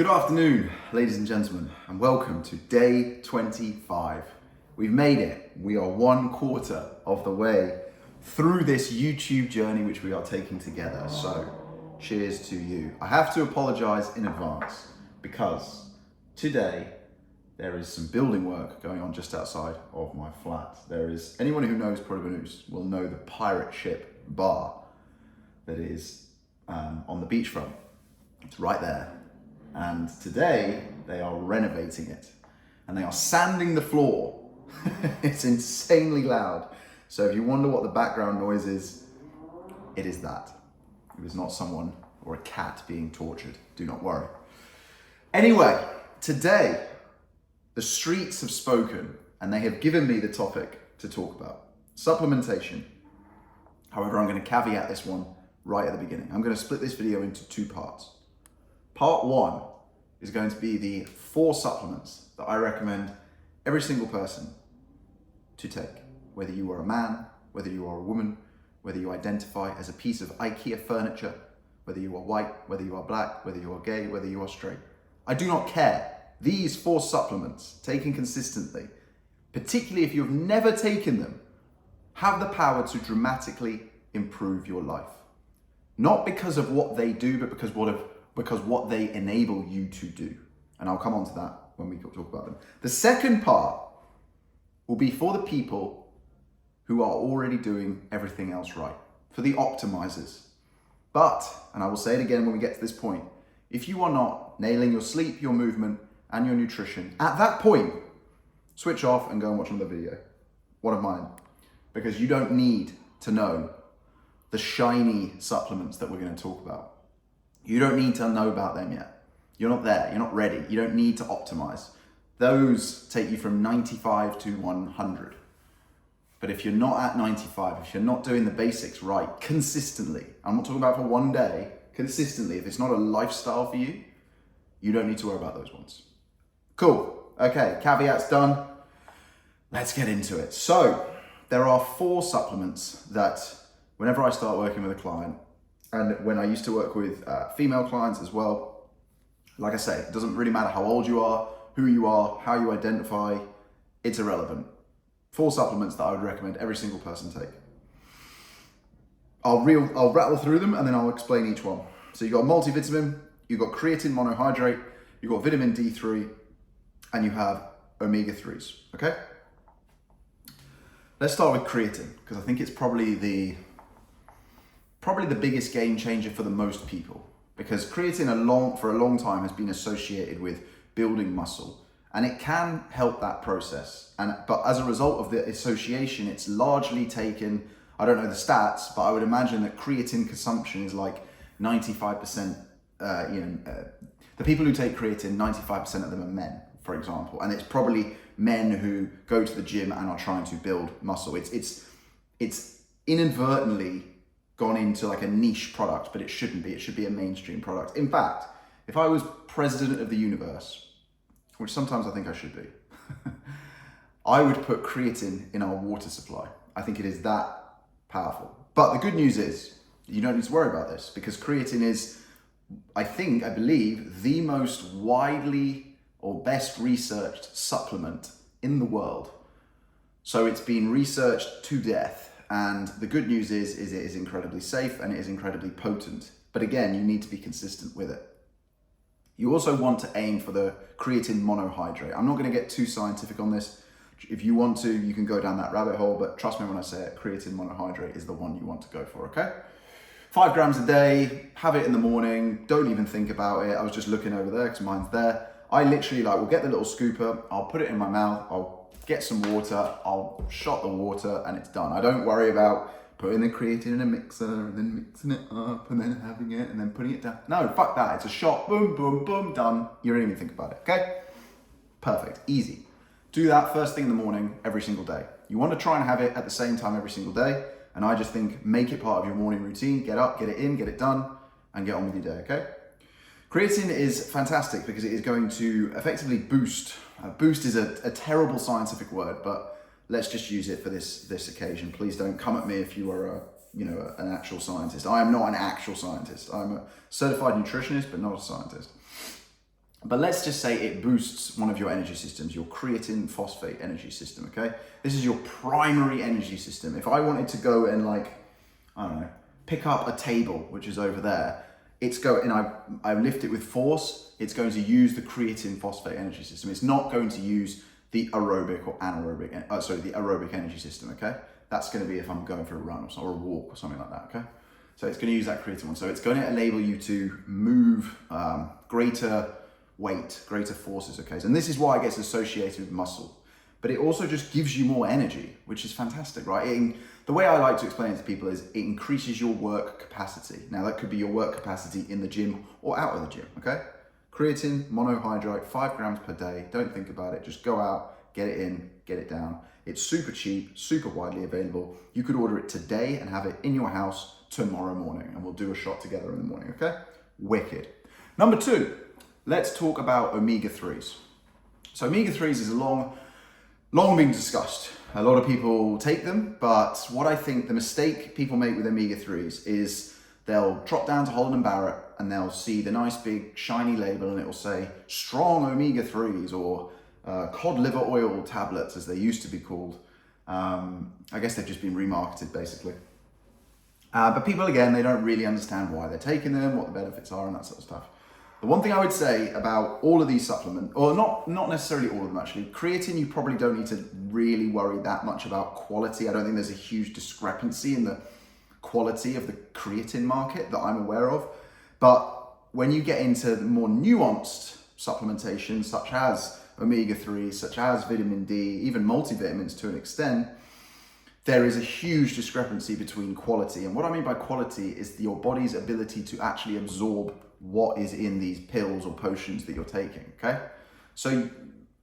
Good afternoon, ladies and gentlemen, and welcome to day 25. We've made it. We are 1/4 of the way through this YouTube journey which we are taking together. So, cheers to you. I have to apologize in advance because today there is some building work going on just outside of my flat. Anyone who knows Puerto Banús will know the pirate ship bar that is on the beachfront. It's right there. And today they are renovating it and they are sanding the floor. It's insanely loud. So if you wonder what the background noise is, it is that. It is not someone or a cat being tortured. Do not worry. Anyway, today the streets have spoken and they have given me the topic to talk about. Supplementation. However, I'm going to caveat this one right at the beginning. I'm going to split this video into two parts. Part one is going to be the 4 supplements that I recommend every single person to take. Whether you are a man, whether you are a woman, whether you identify as a piece of IKEA furniture, whether you are white, whether you are black, whether you are gay, whether you are straight. I do not care. These 4 supplements, taken consistently, particularly if you've never taken them, have the power to dramatically improve your life. Not because of what they do, but because what they enable you to do. And I'll come on to that when we talk about them. The second part will be for the people who are already doing everything else right, for the optimizers. But, and I will say it again when we get to this point, if you are not nailing your sleep, your movement, and your nutrition, at that point, switch off and go and watch another video, one of mine, because you don't need to know the shiny supplements that we're going to talk about. You don't need to know about them yet. You're not there, you're not ready. You don't need to optimize. Those take you from 95 to 100. But if you're not at 95, if you're not doing the basics right, consistently, I'm not talking about for one day, consistently, if it's not a lifestyle for you, you don't need to worry about those ones. Cool, okay, caveats done. Let's get into it. So, there are 4 supplements that whenever I start working with a client, and when I used to work with female clients as well, like I say, it doesn't really matter how old you are, who you are, how you identify, it's irrelevant. 4 supplements that I would recommend every single person take. I'll rattle through them and then I'll explain each one. So you've got multivitamin, you've got creatine monohydrate, you've got vitamin D3, and you have omega-3s, okay? Let's start with creatine, because I think it's probably the biggest game changer for the most people, because creatine for a long time has been associated with building muscle, and it can help that process. But as a result of the association, it's largely taken, I don't know the stats, but I would imagine that creatine consumption is like 95%, the people who take creatine, 95% of them are men, for example, and it's probably men who go to the gym and are trying to build muscle. It's inadvertently gone into like a niche product, but it shouldn't be. It should be a mainstream product. In fact, if I was president of the universe, which sometimes I think I should be, I would put creatine in our water supply. I think it is that powerful. But the good news is you don't need to worry about this, because creatine is, I believe, the most widely or best researched supplement in the world. So it's been researched to death. And the good news is it is incredibly safe and it is incredibly potent. But again, you need to be consistent with it. You also want to aim for the creatine monohydrate. I'm not going to get too scientific on this. If you want to, you can go down that rabbit hole, but trust me when I say it, creatine monohydrate is the one you want to go for, okay? 5 grams a day, have it in the morning, don't even think about it. I was just looking over there because mine's there. I literally will get the little scooper, I'll put it in my mouth, I'll get some water, I'll shot the water, and it's done. I don't worry about putting the creatine in a mixer and then mixing it up and then having it and then putting it down. No, fuck that. It's a shot, boom, boom, boom, done. You don't even think about it, okay? Perfect, easy. Do that first thing in the morning, every single day. You want to try and have it at the same time every single day, and I just think make it part of your morning routine. Get up, get it in, get it done, and get on with your day, okay? Creatine is fantastic because it is going to effectively boost. Boost is a terrible scientific word, but let's just use it for this occasion. Please don't come at me if you are an actual scientist. I am not an actual scientist. I'm a certified nutritionist, but not a scientist. But let's just say it boosts one of your energy systems, your creatine phosphate energy system, okay? This is your primary energy system. If I wanted to go and I don't know, pick up a table, which is over there, I lift it with force, it's going to use the creatine phosphate energy system. It's not going to use the aerobic or anaerobic, the aerobic energy system, okay? That's going to be if I'm going for a run or a walk or something like that, okay? So it's going to use that creatine one. So it's going to enable you to move greater weight, greater forces, okay? And this is why it gets associated with muscle. But it also just gives you more energy, which is fantastic, right? The way I like to explain it to people is it increases your work capacity. Now that could be your work capacity in the gym or out of the gym, okay? Creatine, monohydrate, 5 grams per day. Don't think about it. Just go out, get it in, get it down. It's super cheap, super widely available. You could order it today and have it in your house tomorrow morning, and we'll do a shot together in the morning, okay? Wicked. Number 2, let's talk about omega-3s. So omega-3s is long been discussed. A lot of people take them, but what I think the mistake people make with omega-3s is they'll drop down to Holland & Barrett and they'll see the nice big shiny label and it will say strong omega-3s or cod liver oil tablets, as they used to be called. I guess they've just been remarketed basically. But people, again, they don't really understand why they're taking them, what the benefits are and that sort of stuff. The one thing I would say about all of these supplements, or not necessarily all of them actually, creatine, you probably don't need to really worry that much about quality. I don't think there's a huge discrepancy in the quality of the creatine market that I'm aware of. But when you get into the more nuanced supplementation, such as omega-3, such as vitamin D, even multivitamins to an extent, there is a huge discrepancy between quality. And what I mean by quality is your body's ability to actually absorb what is in these pills or potions that you're taking, okay? So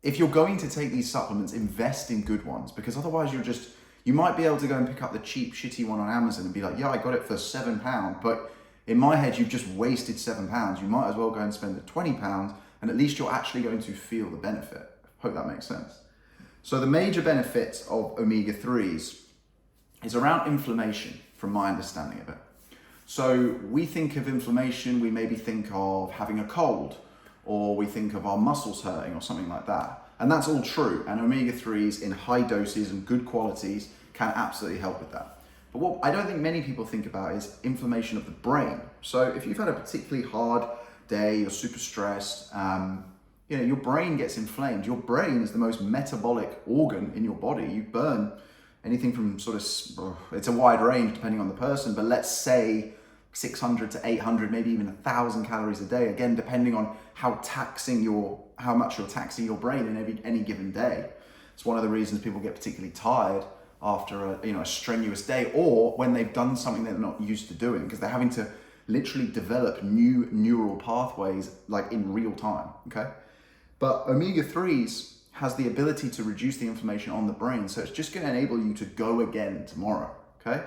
if you're going to take these supplements, invest in good ones, because otherwise you might be able to go and pick up the cheap, shitty one on Amazon and be like, yeah, I got it for £7, but in my head, you've just wasted £7. You might as well go and spend the £20 and at least you're actually going to feel the benefit. Hope that makes sense. So the major benefits of omega-3s is around inflammation, from my understanding of it. So we think of inflammation, we maybe think of having a cold, or we think of our muscles hurting or something like that. And that's all true. And omega-3s in high doses and good qualities can absolutely help with that. But what I don't think many people think about is inflammation of the brain. So if you've had a particularly hard day, you're super stressed, your brain gets inflamed. Your brain is the most metabolic organ in your body. You burn anything from it's a wide range depending on the person, but let's say 600 to 800, maybe even 1,000 calories a day, again, depending on how much you're taxing your brain in any given day. It's one of the reasons people get particularly tired after a strenuous day, or when they've done something they're not used to doing, because they're having to literally develop new neural pathways like in real time, okay? But omega-3s has the ability to reduce the inflammation on the brain, so it's just going to enable you to go again tomorrow, okay?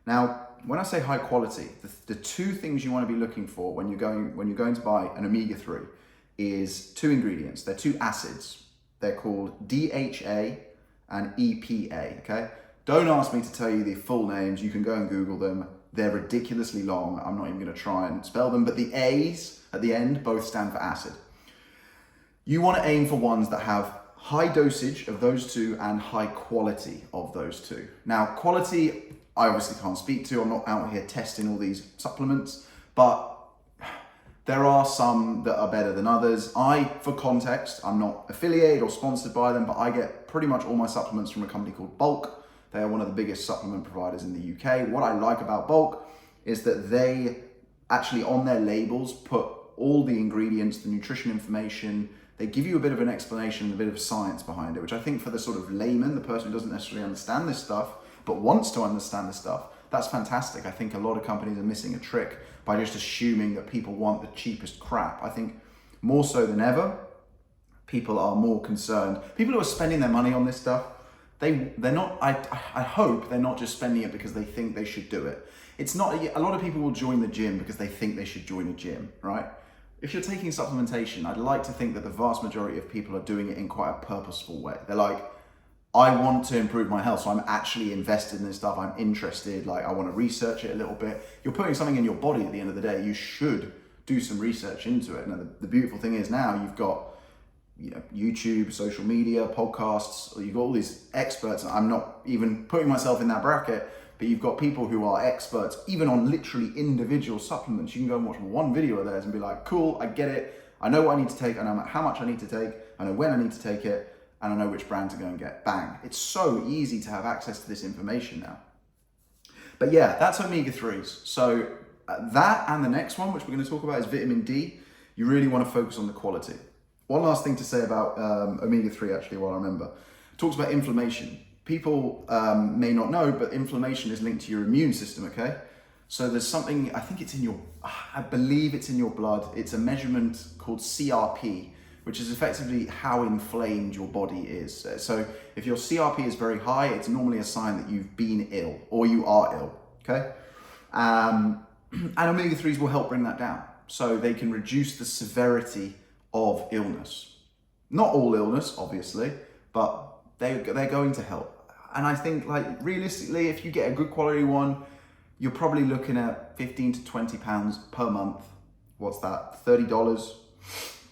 Now, when I say high quality, the two things you want to be looking for when you're going to buy an omega-3 is 2 ingredients. They're 2 acids. They're called DHA and EPA, okay? Don't ask me to tell you the full names. You can go and Google them. They're ridiculously long. I'm not even going to try and spell them, but the A's at the end both stand for acid. You want to aim for ones that have high dosage of those 2 and high quality of those 2. Now, quality, I obviously can't speak to. I'm not out here testing all these supplements, but there are some that are better than others. For context, I'm not affiliated or sponsored by them, but I get pretty much all my supplements from a company called Bulk. They are one of the biggest supplement providers in the UK. What I like about Bulk is that they actually on their labels put all the ingredients, the nutrition information. They give you a bit of an explanation, a bit of science behind it, which I think for the sort of layman, the person who doesn't necessarily understand this stuff, but wants to understand this stuff, that's fantastic. I think a lot of companies are missing a trick by just assuming that people want the cheapest crap. I think more so than ever, people are more concerned. People who are spending their money on this stuff, they're not, I hope they're not just spending it because they think they should do it. It's not, a lot of people will join the gym because they think they should join a gym, right? If you're taking supplementation, I'd like to think that the vast majority of people are doing it in quite a purposeful way. They're like, I want to improve my health, so I'm actually invested in this stuff. I'm interested, I want to research it a little bit. You're putting something in your body at the end of the day. You should do some research into it. Now, the beautiful thing is now you've got YouTube, social media, podcasts, you've got all these experts. I'm not even putting myself in that bracket, but you've got people who are experts even on literally individual supplements. You can go and watch one video of theirs and be like, cool, I get it. I know what I need to take. I know how much I need to take. I know when I need to take it. And I know which brand to go and get. Bang. It's so easy to have access to this information now. But yeah, that's omega-3s. So that and the next one, which we're going to talk about, is vitamin D. You really want to focus on the quality. One last thing to say about omega-3 actually, while I remember. It talks about inflammation. People may not know, but inflammation is linked to your immune system, okay? So there's something, I believe it's in your blood. It's a measurement called CRP, which is effectively how inflamed your body is. So if your CRP is very high, it's normally a sign that you've been ill or you are ill, okay? And omega-3s will help bring that down. So they can reduce the severity of illness. Not all illness, obviously, but they're going to help. And I think, like, realistically, if you get a good quality one, you're probably looking at 15 to 20 pounds per month. What's that? $30,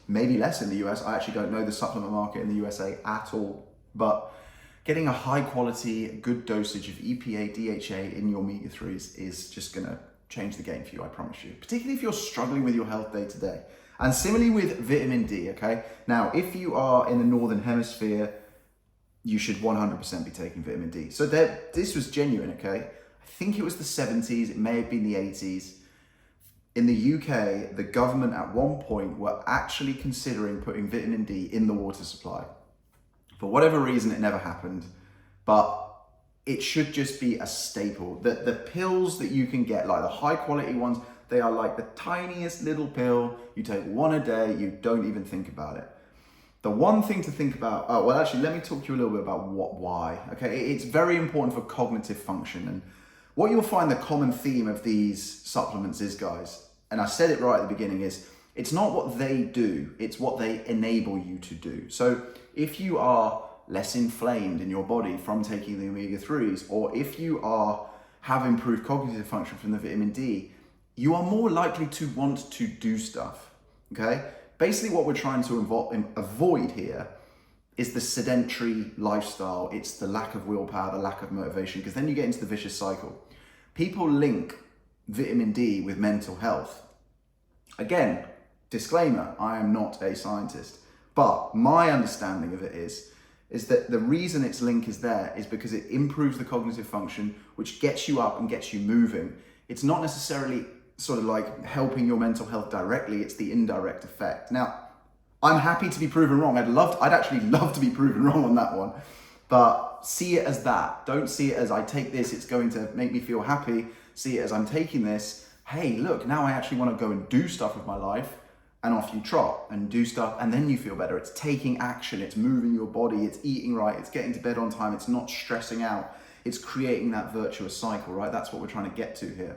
maybe less in the US. I actually don't know the supplement market in the USA at all, but getting a high quality, good dosage of EPA, DHA in your omega-3s is just gonna change the game for you, I promise you. Particularly if you're struggling with your health day to day. And similarly with vitamin D, okay? Now, if you are in the Northern Hemisphere, you should 100% be taking vitamin D. So this was genuine, okay? I think it was the 70s, it may have been the 80s. In the UK, the government at one point were actually considering putting vitamin D in the water supply. For whatever reason, it never happened, but it should just be a staple. The pills that you can get, like the high quality ones, they are like the tiniest little pill. You take one a day, you don't even think about it. The one thing to think about, well, actually, let me talk to you a little bit about why. Okay, it's very important for cognitive function. And what you'll find the common theme of these supplements is, guys, and I said it right at the beginning, is it's not what they do, it's what they enable you to do. So if you are less inflamed in your body from taking the omega-3s, or if you have improved cognitive function from the vitamin D, you are more likely to want to do stuff, okay? Basically what we're trying to avoid here is the sedentary lifestyle. It's the lack of willpower, the lack of motivation, because then you get into the vicious cycle. People link vitamin D with mental health. Again, disclaimer, I am not a scientist, but my understanding of it is that the reason its link is there is because it improves the cognitive function, which gets you up and gets you moving. It's not necessarily sort of like helping your mental health directly, it's the indirect effect. Now, I'm happy to be proven wrong. I'd actually love to be proven wrong on that one, but see it as that. Don't see it as I take this, it's going to make me feel happy. See it as I'm taking this, hey, look, now I actually want to go and do stuff with my life, and off you trot and do stuff, and then you feel better. It's taking action, it's moving your body, it's eating right, it's getting to bed on time, it's not stressing out, it's creating that virtuous cycle, right? That's what we're trying to get to here.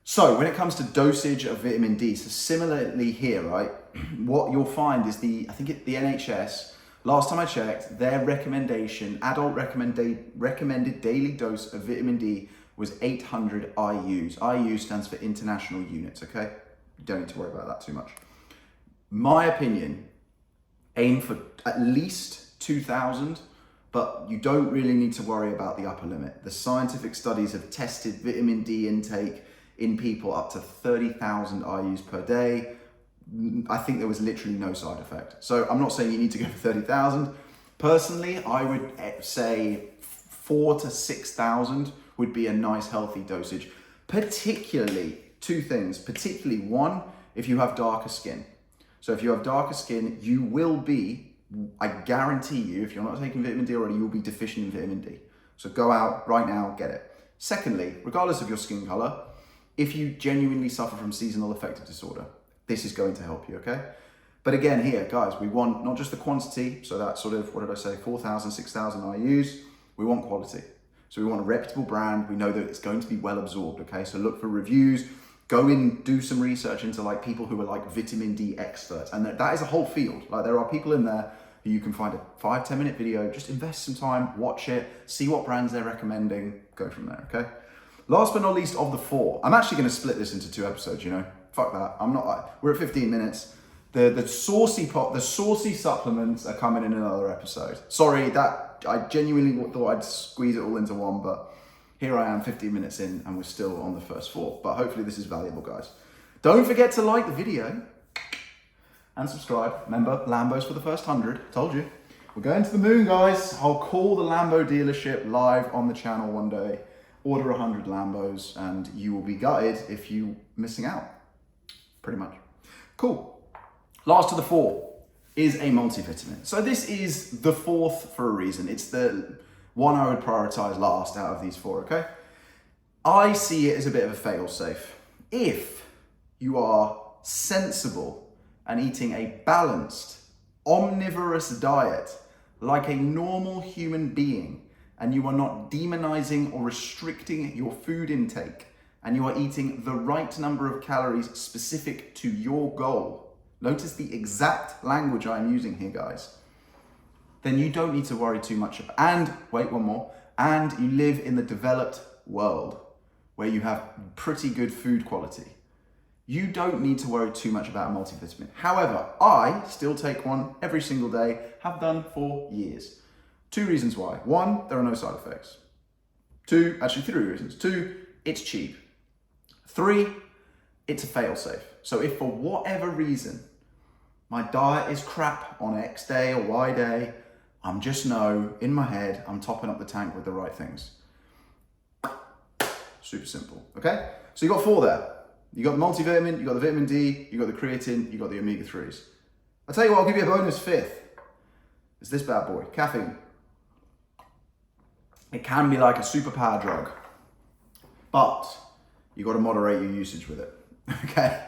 So when it comes to dosage of vitamin D, so similarly here, right, what you'll find is the NHS, last time I checked, their recommendation, adult recommended daily dose of vitamin D was 800 IUs. IU stands for international units, okay? You don't need to worry about that too much. My opinion, aim for at least 2,000, but you don't really need to worry about the upper limit. The scientific studies have tested vitamin D intake in people up to 30,000 IUs per day. I think there was literally no side effect. So I'm not saying you need to go for 30,000. Personally, I would say 4,000 to 6,000 would be a nice healthy dosage. Particularly, two things. Particularly one, if you have darker skin. So if you have darker skin, you will be, I guarantee you, if you're not taking vitamin D already, you'll be deficient in vitamin D. So go out right now, get it. Secondly, regardless of your skin color, if you genuinely suffer from seasonal affective disorder, this is going to help you, okay? But again, here, guys, we want not just the quantity, so that's sort of, 4,000, 6,000 IUs, we want quality. So we want a reputable brand, we know that it's going to be well absorbed, okay? So look for reviews, go in, do some research into like people who are like vitamin D experts, and that is a whole field. Like there are people in there who you can find a 5-10 minute video, just invest some time, watch it, see what brands they're recommending, go from there, okay? Last but not least of the four, I'm actually gonna split this into 2 episodes, you know? fuck that. We're at 15 minutes. The saucy supplements are coming in another episode. Sorry, that I genuinely thought I'd squeeze it all into one, but here I am 15 minutes in and we're still on the first 4. But hopefully this is valuable, guys. Don't forget to like the video and subscribe. Remember, Lambos for the first 100. Told you. We're going to the moon, guys. I'll call the Lambo dealership live on the channel one day. Order 100 Lambos and you will be gutted if you're missing out. Pretty much. Cool. Last of the 4 is a multivitamin. So this is the 4th for a reason. It's the one I would prioritize last out of these 4, okay? I see it as a bit of a fail-safe. If you are sensible and eating a balanced, omnivorous diet like a normal human being, and you are not demonizing or restricting your food intake, and you are eating the right number of calories specific to your goal, notice the exact language I'm using here, guys, then you don't need to worry too much about, and wait, one more, and you live in the developed world where you have pretty good food quality. You don't need to worry too much about a multivitamin. However, I still take one every single day, have done for years. 2 reasons why. 1, there are no side effects. 2, actually 3 reasons. 2, it's cheap. 3, it's a fail-safe. So if for whatever reason my diet is crap on X day or Y day, I'm just know in my head I'm topping up the tank with the right things. Super simple, okay? So you got 4 there. You got the multivitamin, you got the vitamin D, you got the creatine, you got the omega-3s. I'll tell you what, I'll give you a bonus 5th. It's this bad boy, caffeine. It can be like a superpower drug, but you got to moderate your usage with it, okay?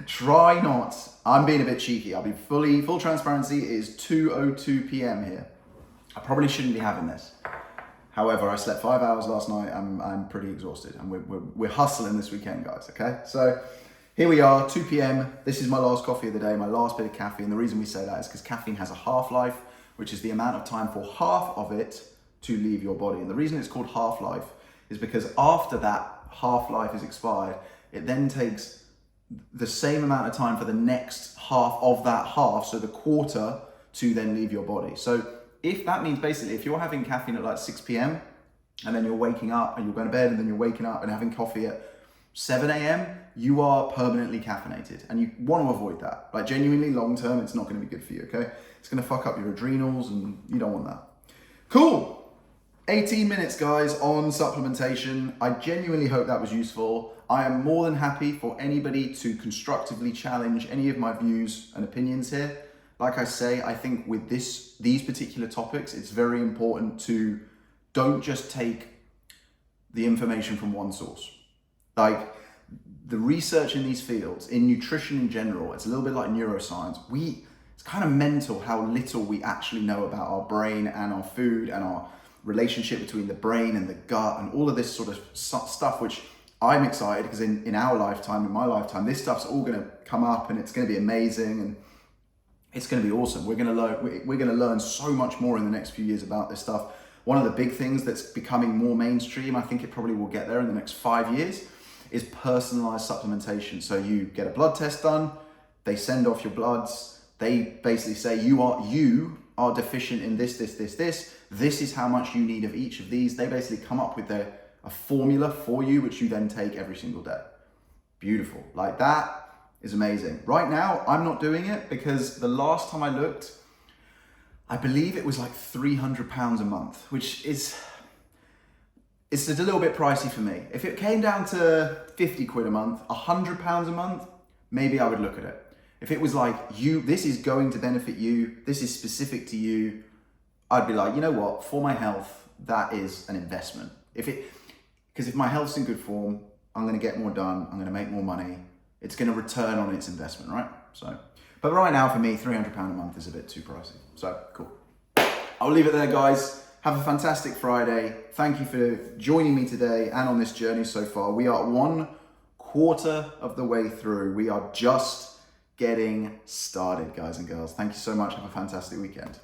Try not, I'm being a bit cheeky, I'll be full transparency, it is 2:02 p.m. here. I probably shouldn't be having this. However, I slept 5 hours last night, I'm pretty exhausted, and we're hustling this weekend, guys, okay? So here we are, 2 p.m. This is my last coffee of the day, my last bit of caffeine. The reason we say that is because caffeine has a half-life, which is the amount of time for half of it to leave your body. And the reason it's called half-life is because after that half-life is expired, it then takes the same amount of time for the next half of that half, so the quarter, to then leave your body. So if that means basically, if you're having caffeine at like 6 p.m. and then you're waking up and you're going to bed and then you're waking up and having coffee at 7 a.m., you are permanently caffeinated and you want to avoid that. Like genuinely long term, it's not going to be good for you, okay? It's going to fuck up your adrenals and you don't want that. Cool. 18 minutes, guys, on supplementation. I genuinely hope that was useful. I am more than happy for anybody to constructively challenge any of my views and opinions here. Like I say, I think with these particular topics, it's very important to don't just take the information from one source. Like the research in these fields, in nutrition in general, it's a little bit like neuroscience. It's kind of mental how little we actually know about our brain and our food and our relationship between the brain and the gut and all of this sort of stuff, which I'm excited because in our lifetime, in my lifetime, this stuff's all going to come up and it's going to be amazing and it's going to be awesome. We're going to learn so much more in the next few years about this stuff. One of the big things that's becoming more mainstream, I think it probably will get there in the next 5 years, is personalized supplementation. So you get a blood test done, they send off your bloods, they basically say you are deficient in this. This is how much you need of each of these. They basically come up with a formula for you, which you then take every single day. Beautiful. Like that is amazing. Right now, I'm not doing it because the last time I looked, I believe it was like £300 a month, which is, it's a little bit pricey for me. If it came down to 50 quid a month, £100 a month, maybe I would look at it. If it was like, this is going to benefit you, this is specific to you, I'd be like, you know what, for my health, that is an investment. Because if my health's in good form, I'm gonna get more done, I'm gonna make more money, it's gonna return on its investment, right? So, but right now for me, £300 a month is a bit too pricey. So, cool. I'll leave it there, guys. Have a fantastic Friday. Thank you for joining me today and on this journey so far. We are 1/4 of the way through. We are just getting started, guys and girls. Thank you so much. Have a fantastic weekend.